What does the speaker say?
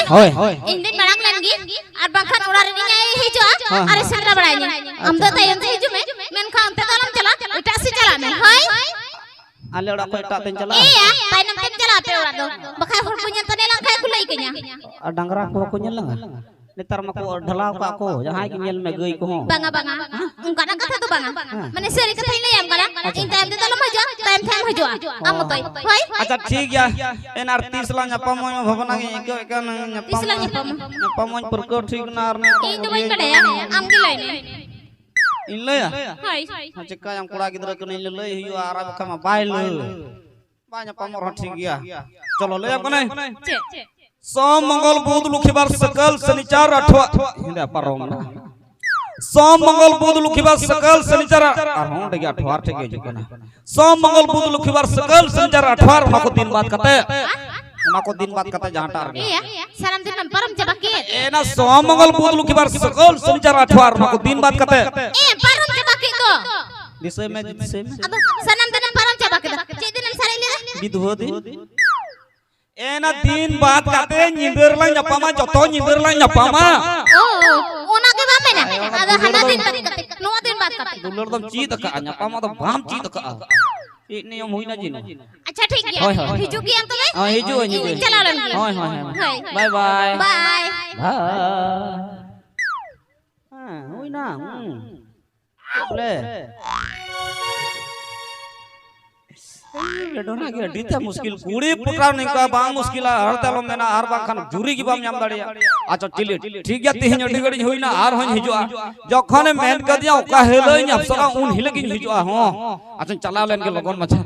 होय इन दिन मांग लंगी और बंखन उड़ा रे नहीं हिजो अरे सेंद्रा बड़ाई हम तो तयन से हिजो में मेनखा अंते तलम चला इटा से चला में होय आले ओड़ा को एटा तेन चला ए ताइनम तेन चला पे ओड़ा दो बखाय होड़ पुñan तने लंखा कुलाई केnya और डंगरा को ñel लंगा नेतार मको ढलाव का को जहां की ñel में गई को हो banga उनका ना कथा तो बंगा माने सेरी कथा ही लयम करा इन टाइम ते तलम हजो टाइम टाइम हजो am तोय होय अच्छा ठीक या एनार 30 ला न्यापा मोय भवना के एकन न्यापा मोय पर को ठीक नार ने इन तो बई पड़े am की लय ने इन लय होय चक्का yang कुड़ा गिदरा को इन लय हियो आरा बखा मा बाय ल बा न्यापा मोर ठीक या चलो लय कने सोम मंगल बुध लुखिबार सकल शनिचर अठवा हिंदा परम ना सोम मंगल बुध लुखिबार सकल शनिचर अरहों डेगे अठवार ठेके जकना सोम मंगल बुध लुखिबार सकल शनिचर अठवार उना को दिन बाद कते जहां टार ए सरम दिन परम चबा के ए ना सोम मंगल बुध लुखिबार सकल शनिचर अठवार उना को दिन बाद कते ए परम चबा के को दिसे में अब सनम दिन परम चबा के चे दिन सारे ले विधो दिन एना दिन बाद कते निंदर ला न्यापामा जतो निंदर ला न्यापामा ओ ओना के बामे ना आदा हना दिन कते नो दिन बाद कते दुलर दम चीत का न्यापामा तो भाम चीत का ई नियम होई ना जिनो अच्छा ठीक है हिजु की हम तो हां हिजु चला लन हां बाय बाय बाय हां होई ना ले डोना के डीता मुश्किल कुड़ी पुटरा नहीं का बांग मुश्किल हर तलो में ना हर बांग खान जुरी की बाम नाम दाड़िया अच्छा चलिए ठीक है तीन जड़ी गड़ी होई ना हार होई हिजुआ जखने मेहनत कर दिया ओका हेलो इन अफसरा उन हिलगिन हिजुआ हां अच्छा चला लेन के लगन मचा